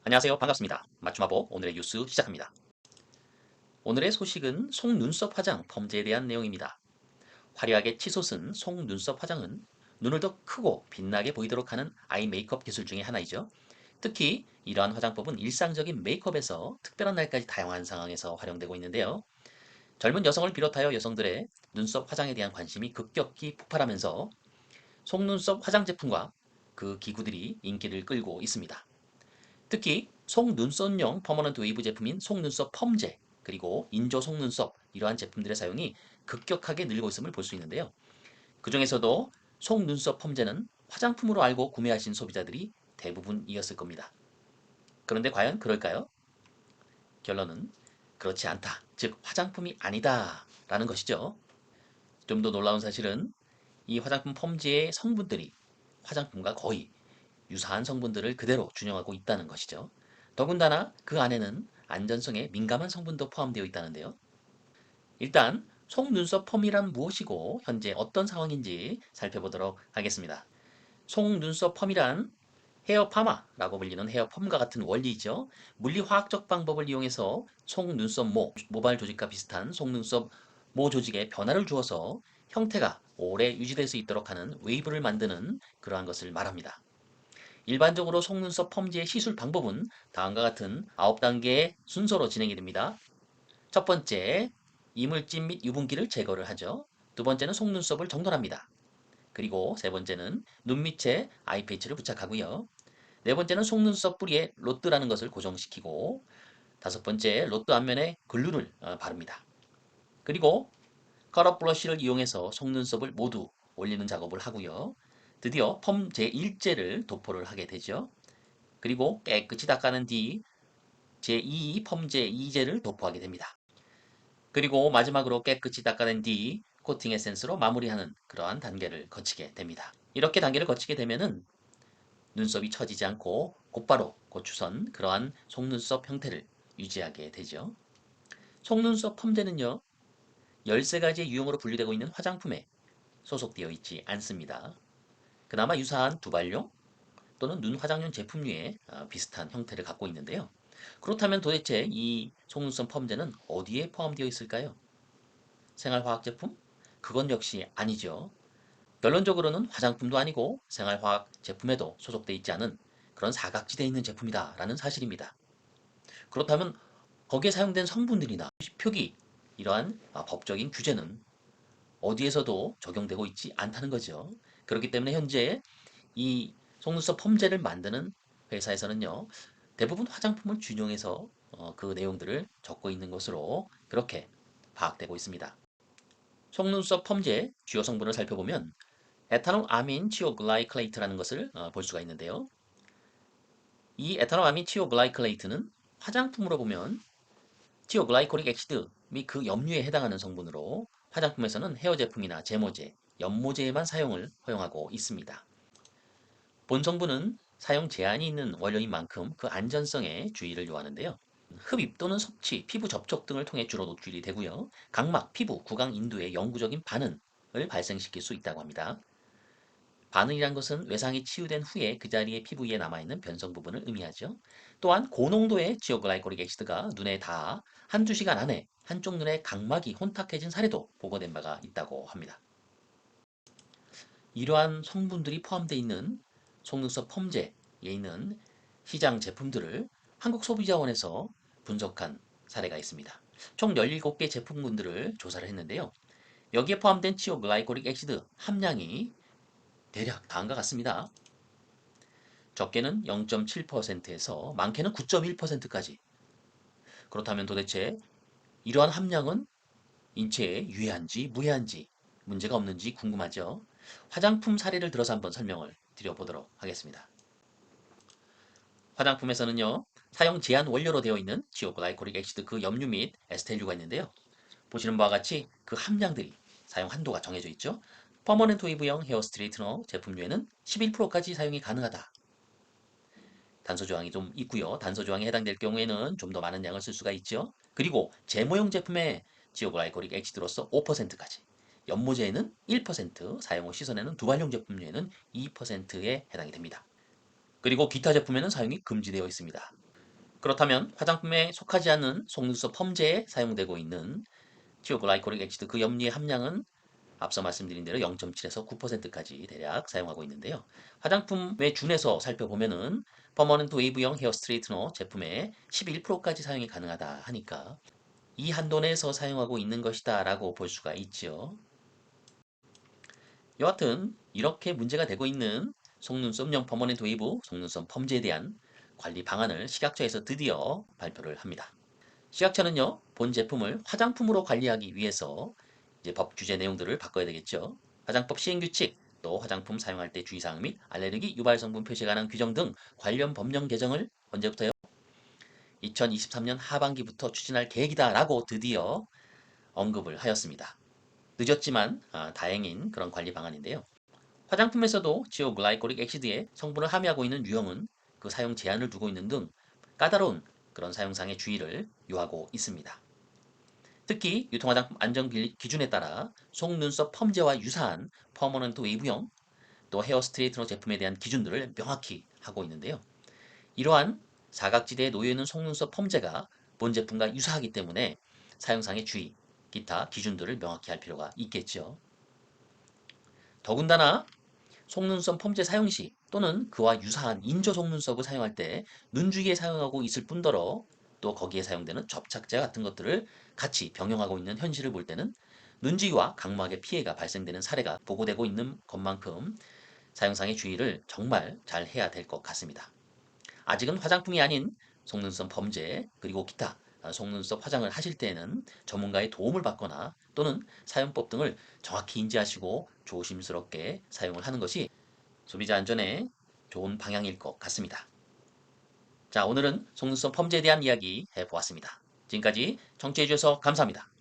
안녕하세요. 반갑습니다. 맞춤화보 오늘의 뉴스 시작합니다. 오늘의 소식은 속눈썹 화장 펌제에 대한 내용입니다. 화려하게 치솟은 속눈썹 화장은 눈을 더 크고 빛나게 보이도록 하는 아이 메이크업 기술 중에 하나이죠. 특히 이러한 화장법은 일상적인 메이크업에서 특별한 날까지 다양한 상황에서 활용되고 있는데요. 젊은 여성을 비롯하여 여성들의 눈썹 화장에 대한 관심이 급격히 폭발하면서 속눈썹 화장 제품과 그 기구들이 인기를 끌고 있습니다. 특히 속눈썹용 퍼머넌트 웨이브 제품인 속눈썹 펌제, 그리고 인조 속눈썹 이러한 제품들의 사용이 급격하게 늘고 있음을 볼 수 있는데요. 그 중에서도 속눈썹 펌제는 화장품으로 알고 구매하신 소비자들이 대부분이었을 겁니다. 그런데 과연 그럴까요? 결론은 그렇지 않다. 즉 화장품이 아니다 라는 것이죠. 좀 더 놀라운 사실은 이 화장품 펌제의 성분들이 화장품과 거의 유사한 성분들을 그대로 준용하고 있다는 것이죠. 더군다나 그 안에는 안전성에 민감한 성분도 포함되어 있다는데요. 일단 속눈썹 펌이란 무엇이고 현재 어떤 상황인지 살펴보도록 하겠습니다. 속눈썹 펌이란 헤어 파마라고 불리는 헤어 펌과 같은 원리이죠. 물리화학적 방법을 이용해서 속눈썹 모발 조직과 비슷한 속눈썹 모 조직에 변화를 주어서 형태가 오래 유지될 수 있도록 하는 웨이브를 만드는 그러한 것을 말합니다. 일반적으로 속눈썹 펌지의 시술 방법은 다음과 같은 9단계의 순서로 진행이 됩니다. 첫 번째, 이물질 및 유분기를 제거를 하죠. 두 번째는 속눈썹을 정돈합니다. 그리고 세 번째는 눈 밑에 아이패치를 부착하고요. 네 번째는 속눈썹 뿌리에 로트라는 것을 고정시키고 다섯 번째 로트 앞면에 글루를 바릅니다. 그리고 컬러 브러쉬를 이용해서 속눈썹을 모두 올리는 작업을 하고요. 드디어 펌 제1제를 도포를 하게 되죠. 그리고 깨끗이 닦아낸 뒤 제2 펌제 2제를 도포하게 됩니다. 그리고 마지막으로 깨끗이 닦아낸 뒤 코팅 에센스로 마무리하는 그러한 단계를 거치게 됩니다. 이렇게 단계를 거치게 되면은 눈썹이 처지지 않고 곧바로 고추선 그러한 속눈썹 형태를 유지하게 되죠. 속눈썹 펌제는요, 13가지의 유형으로 분류되고 있는 화장품에 소속되어 있지 않습니다. 그나마 유사한 두발용 또는 눈 화장용 제품류의 비슷한 형태를 갖고 있는데요. 그렇다면 도대체 이 속눈썹 펌제는 어디에 포함되어 있을까요? 생활화학 제품? 그건 역시 아니죠. 결론적으로는 화장품도 아니고 생활화학 제품에도 소속되어 있지 않은 그런 사각지대에 있는 제품이다라는 사실입니다. 그렇다면 거기에 사용된 성분들이나 표기, 이러한 법적인 규제는 어디에서도 적용되고 있지 않다는 거죠. 그렇기 때문에 현재 이 속눈썹 펌제를 만드는 회사에서는요, 대부분 화장품을 준용해서 그 내용들을 적고 있는 것으로 그렇게 파악되고 있습니다. 속눈썹 펌제 주요 성분을 살펴보면 에탄올 아민 치오글라이클레이트라는 것을 볼 수가 있는데요. 이 에탄올 아민 치오글라이클레이트는 화장품으로 보면 치오글라이콜릭 액시드 및 그 염료에 해당하는 성분으로 화장품에서는 헤어 제품이나 제모제, 연모제에만 사용을 허용하고 있습니다. 본 성분은 사용 제한이 있는 원료인 만큼 그 안전성에 주의를 요하는데요. 흡입 또는 섭취, 피부 접촉 등을 통해 주로 노출이 되고요. 각막, 피부, 구강 인두에 영구적인 반응을 발생시킬 수 있다고 합니다. 반응이란 것은 외상이 치유된 후에 그 자리에 피부 위에 남아있는 변성 부분을 의미하죠. 또한 고농도의 지오글라이콜릭 애시드가 눈에 닿아 한두 시간 안에 한쪽 눈의 각막이 혼탁해진 사례도 보고된 바가 있다고 합니다. 이러한 성분들이 포함되어 있는 속눈썹 펌제에 있는 시장 제품들을 한국소비자원에서 분석한 사례가 있습니다. 총 17개 제품군들을 조사를 했는데요. 여기에 포함된 치오글라이콜릭 액시드 함량이 대략 다음과 같습니다. 적게는 0.7%에서 많게는 9.1%까지. 그렇다면 도대체 이러한 함량은 인체에 유해한지 무해한지 문제가 없는지 궁금하죠? 화장품 사례를 들어서 한번 설명을 드려보도록 하겠습니다. 화장품에서는요, 사용 제한 원료로 되어 있는 지오글라이콜릭 액시드 그 염류 및 에스텔류가 있는데요. 보시는 바와 같이 그 함량들이 사용 한도가 정해져 있죠. 퍼머넌트 웨이브형 헤어 스트레이트너 제품류에는 11%까지 사용이 가능하다. 단서 조항이 좀 있고요. 단서 조항에 해당될 경우에는 좀 더 많은 양을 쓸 수가 있죠. 그리고 제모용 제품의 지오글라이콜릭 액시드로서 5%까지, 연모제에는 1%, 사용 후 씻어내는 두발용 제품류에는 2%에 해당이 됩니다. 그리고 기타 제품에는 사용이 금지되어 있습니다. 그렇다면 화장품에 속하지 않는 속눈썹 펌제에 사용되고 있는 티오글라이콜릭 액시드 그 염리의 함량은 앞서 말씀드린 대로 0.7에서 9%까지 대략 사용하고 있는데요. 화장품에 준해서 살펴보면은 퍼머넌트 웨이브형 헤어 스트레이트너 제품에 11%까지 사용이 가능하다 하니까 이 한도 내에서 사용하고 있는 것이다 라고 볼 수가 있죠. 여하튼 이렇게 문제가 되고 있는 속눈썹용 퍼머넌트 웨이브 속눈썹 펌제에 대한 관리 방안을 식약처에서 드디어 발표를 합니다. 식약처는요, 본 제품을 화장품으로 관리하기 위해서 이제 법 규제 내용들을 바꿔야 되겠죠. 화장법 시행규칙, 또 화장품 사용할 때 주의사항 및 알레르기 유발 성분 표시에 관한 규정 등 관련 법령 개정을 언제부터요? 2023년 하반기부터 추진할 계획이다라고 드디어 언급을 하였습니다. 늦었지만 다행인 그런 관리 방안인데요. 화장품에서도 지오글라이콜릭 액시드의 성분을 함유하고 있는 유형은 그 사용 제한을 두고 있는 등 까다로운 그런 사용상의 주의를 요하고 있습니다. 특히 유통화장품 안전 기준에 따라 속눈썹 펌제와 유사한 퍼머넌트 웨이브형 또 헤어 스트레이트너 제품에 대한 기준들을 명확히 하고 있는데요. 이러한 사각지대에 놓여 있는 속눈썹 펌제가 본 제품과 유사하기 때문에 사용상의 주의, 기타 기준들을 명확히 할 필요가 있겠죠. 더군다나 속눈썹 펌제 사용 시 또는 그와 유사한 인조 속눈썹을 사용할 때 눈주위에 사용하고 있을 뿐더러 또 거기에 사용되는 접착제 같은 것들을 같이 병용하고 있는 현실을 볼 때는 눈주위와 각막에 피해가 발생되는 사례가 보고되고 있는 것만큼 사용상의 주의를 정말 잘 해야 될 것 같습니다. 아직은 화장품이 아닌 속눈썹 범죄 그리고 기타 속눈썹 화장을 하실 때에는 전문가의 도움을 받거나 또는 사용법 등을 정확히 인지하시고 조심스럽게 사용을 하는 것이 소비자 안전에 좋은 방향일 것 같습니다. 자, 오늘은 속눈썹 펌제에 대한 이야기 해보았습니다. 지금까지 청취해주셔서 감사합니다.